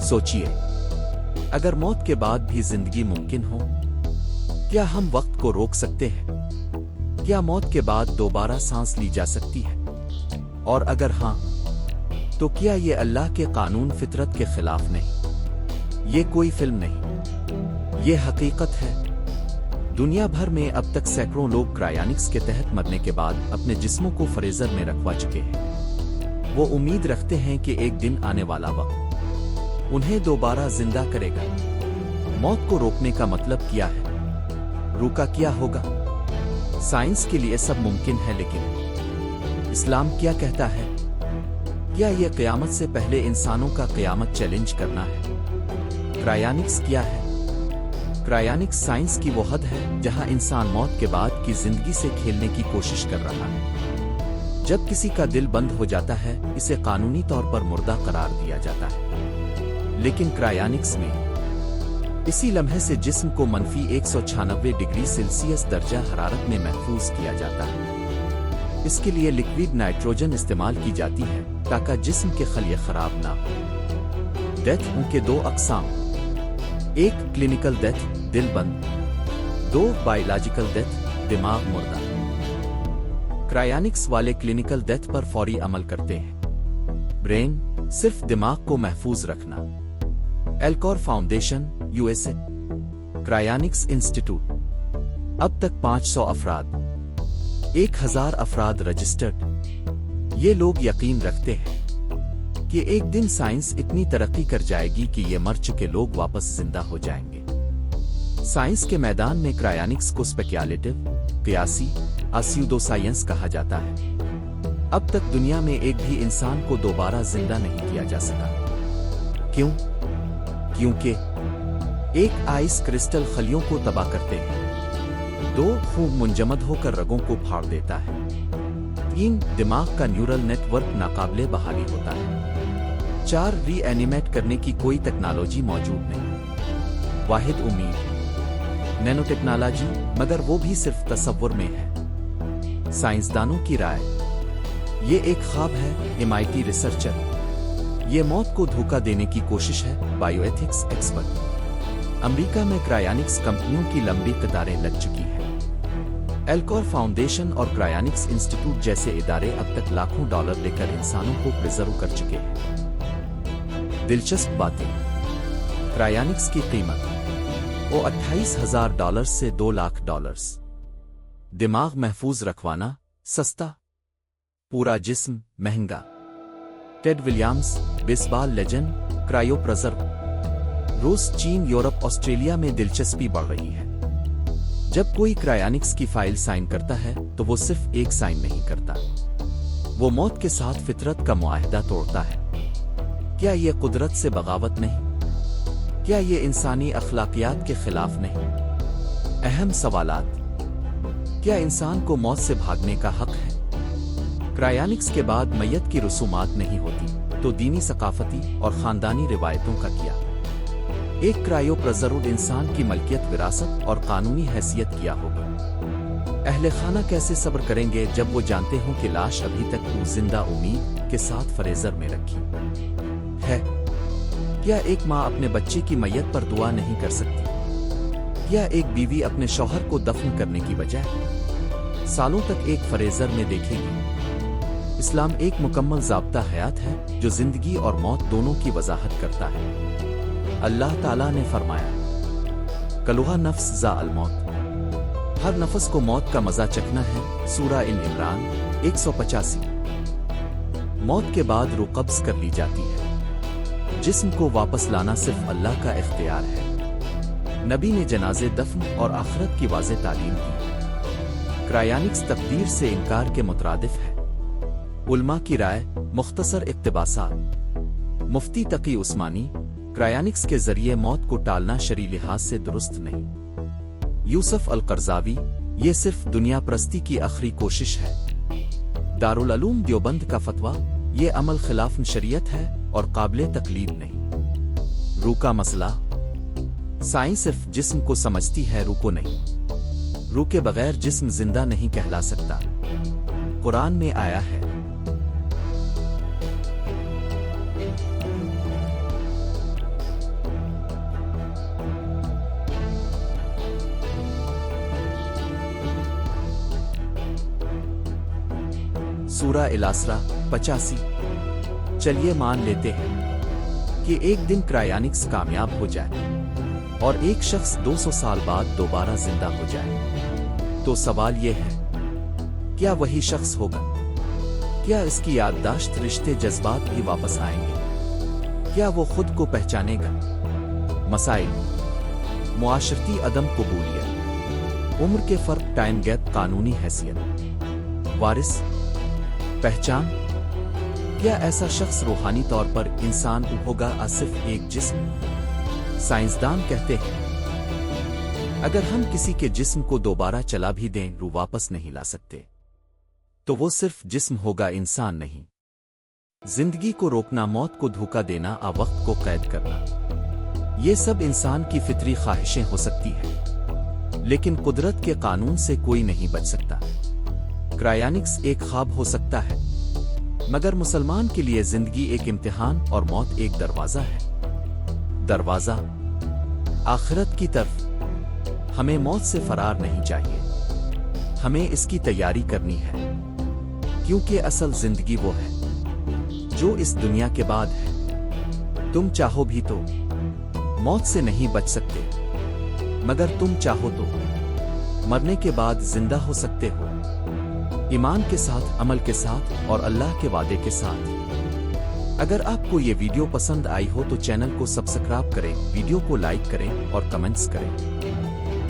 सोचिए, अगर मौत के बाद भी जिंदगी मुमकिन हो, क्या हम वक्त को रोक सकते हैं? क्या मौत के बाद दोबारा सांस ली जा सकती है? और अगर हाँ, तो क्या ये अल्लाह के कानून फितरत के खिलाफ नहीं? ये कोई फिल्म नहीं, ये हकीकत है। दुनिया भर में अब तक सैकड़ों लोग क्रायोनिक्स के तहत मरने के बाद अपने जिस्मों को फ्रीजर में रखवा चुके हैं। वो उम्मीद रखते हैं कि एक दिन आने वाला वक्त उन्हें दोबारा जिंदा करेगा। मौत को रोकने का मतलब क्या है? रुका क्या होगा? साइंस के लिए सब मुमकिन है, लेकिन इस्लाम क्या कहता है? क्या यह क़यामत से पहले इंसानों का क़यामत चैलेंज करना है? क्रायोनिक्स क्या है? क्रायोनिक्स साइंस की वो हद है जहां इंसान मौत के बाद की जिंदगी से खेलने की कोशिश कर रहा है। जब किसी का दिल बंद हो जाता है, इसे कानूनी तौर पर मुर्दा करार दिया जाता है, लेकिन क्रायोनिक्स में इसी लम्हे से जिस्म को -196 डिग्री सेल्सियस दर्जा हरारत में महफूज किया जाता है। इसके लिए लिक्विड नाइट्रोजन इस्तेमाल की जाती है ताकि जिस्म के खलिए खराब ना हो। डेथ उनके दो अक़साम, एक क्लिनिकल डेथ दिल बंद, दो बायोलॉजिकल डेथ दिमाग मुर्दा। क्रायोनिक्स वाले क्लिनिकल डेथ पर फौरी अमल करते हैं। ब्रेन सिर्फ दिमाग को महफूज रखना। एल्कोर फाउंडेशन यूएसए, क्रायोनिक्स इंस्टीट्यूट, अब तक 500 अफराद, 1000 अफराद रजिस्टर्ड। ये लोग यकीन रखते हैं कि एक दिन साइंस इतनी तरक्की कर जाएगी कि ये मर चुके लोग वापस जिंदा हो जाएंगे। साइंस के मैदान में क्रायोनिक्स को स्पेक्युलेटिव, क़यासी, स्यूडोसाइंस कहा जाता है। अब तक दुनिया में एक भी इंसान को दोबारा जिंदा नहीं किया जा सका। क्यों? क्योंकि एक आइस क्रिस्टल खलियों को तबाह करते हैं, 2 खून मुंजमद होकर रगों को फाड़ देता है, 3 दिमाग का न्यूरल नेटवर्क नाकाबिले बहाली होता है, 4 रीएनिमेट करने की कोई टेक्नोलॉजी मौजूद नहीं। वाहिद उम्मीद नैनो टेक्नोलॉजी, मगर वो भी सिर्फ तसव्वुर में है। साइंसदानों की राय, ये एक ख्वाब है। MIT रिसर्चर, ये मौत को धोखा देने की कोशिश है। बायोएथिक्स एक्सपर्ट, अमेरिका में क्रायोनिक्स कंपनियों की लंबी कतारें लग चुकी हैं। एल्कोर फाउंडेशन और क्रायोनिक्स इंस्टीट्यूट जैसे इदारे अब तक लाखों डॉलर लेकर इंसानों को प्रिजर्व कर चुके हैं। दिलचस्प बातें, क्रायोनिक्स की कीमत वो $28,000 से $2 लाख। दिमाग महफूज रखवाना सस्ता, पूरा जिस्म महंगा। Ted Williams, baseball legend, cryopreserve. रूस, चीन, यूरोप, ऑस्ट्रेलिया में दिलचस्पी बढ़ रही है। जब कोई क्रायोनिक्स की फाइल साइन करता है तो वो सिर्फ एक साइन नहीं करता, वो मौत के साथ फितरत का मुआहदा तोड़ता है। क्या ये कुदरत से बगावत नहीं? क्या ये इंसानी अखलाकियात के खिलाफ नहीं? अहम सवालात, क्या इंसान को मौत से भागने का हक है? क्रायोनिक्स के बाद मैयत की रसूमात नहीं होती तो दीनी, सकाफती और खानदानी रिवायतों का क्या? एक क्रायोप्रिजर्व्ड इंसान की मलकियत, विरासत और कानूनी हैसियत क्या होगी? अहले खाना कैसे सब्र करेंगे जब वो जानते हों कि लाश अभी तक जिंदा उम्मीद के साथ फ्रीजर में रखी है? क्या एक माँ अपने बच्चे की मैयत पर दुआ नहीं कर सकती? क्या एक बीवी अपने शौहर को दफन करने की बजाय सालों तक एक फ्रीजर में देखेगी? इस्लाम एक मुकम्मल ज़ाब्ता हयात है जो जिंदगी और मौत दोनों की वजाहत करता है। अल्लाह ताला ने फरमाया, कलुहा नफ्स जा अल मौत, हर नफस को मौत का मजा चखना है। सूरा इमरान 185। मौत के बाद रूह कब्ज कर ली जाती है। जिस्म को वापस लाना सिर्फ अल्लाह का इख्तियार है। नबी ने जनाजे, दफन और आखिरत की वाज़ेह तालीम दी। क्रायोनिक्स तकदीर से इनकार के मुतरादिफ है। उलमा की राय, मुख्तसर इक्तिबासात। मुफ्ती तकी उस्मानी, क्रायोनिक्स के जरिए मौत को टालना शरई लिहाज से दुरुस्त नहीं। यूसुफ अल-कर्ज़ावी, ये सिर्फ दुनिया परस्ती की आखिरी कोशिश है। दारुल उलूम देवबंद का फतवा, ये अमल खिलाफ शरीयत है और काबिले तकलीद नहीं। रूह का मसला, साइंस सिर्फ जिस्म को समझती है, रूह को नहीं। रूह के बगैर जिस्म जिंदा नहीं कहला सकता। कुरान में आया है, سورہ الاسرا 85۔ چلیے مان لیتے ہیں کہ ایک دن کرائیونکس کامیاب ہو جائے اور ایک شخص 200 سال بعد دوبارہ زندہ ہو جائے، تو سوال یہ ہے، کیا وہی شخص ہوگا؟ کیا اس کی یادداشت، رشتے، جذبات بھی واپس آئیں گے؟ کیا وہ خود کو پہچانے گا؟ مسائل: معاشرتی عدم قبولیت، عمر کے فرق، ٹائم گیپ، قانونی حیثیت، وارث، پہچان۔ کیا ایسا شخص روحانی طور پر انسان ہوگا یا صرف ایک جسم؟ سائنسدان کہتے ہیں اگر ہم کسی کے جسم کو دوبارہ چلا بھی دیں، روح واپس نہیں لا سکتے، تو وہ صرف جسم ہوگا، انسان نہیں۔ زندگی کو روکنا، موت کو دھوکہ دینا، وقت کو قید کرنا، یہ سب انسان کی فطری خواہشیں ہو سکتی ہیں، لیکن قدرت کے قانون سے کوئی نہیں بچ سکتا۔ کرائیونکس ایک خواب ہو سکتا ہے، مگر مسلمان کے لیے زندگی ایک امتحان اور موت ایک دروازہ ہے۔ دروازہ آخرت کی طرف۔ ہمیں موت سے فرار نہیں چاہیے، ہمیں اس کی تیاری کرنی ہے، کیونکہ اصل زندگی وہ ہے جو اس دنیا کے بعد ہے۔ تم چاہو بھی تو موت سے نہیں بچ سکتے، مگر تم چاہو تو مرنے کے بعد زندہ ہو سکتے ہو، ایمان کے ساتھ، عمل کے ساتھ اور اللہ کے وعدے کے ساتھ۔ اگر آپ کو یہ ویڈیو پسند آئی ہو تو چینل کو سبسکرائب کریں، ویڈیو کو لائک کریں اور کمنٹس کریں۔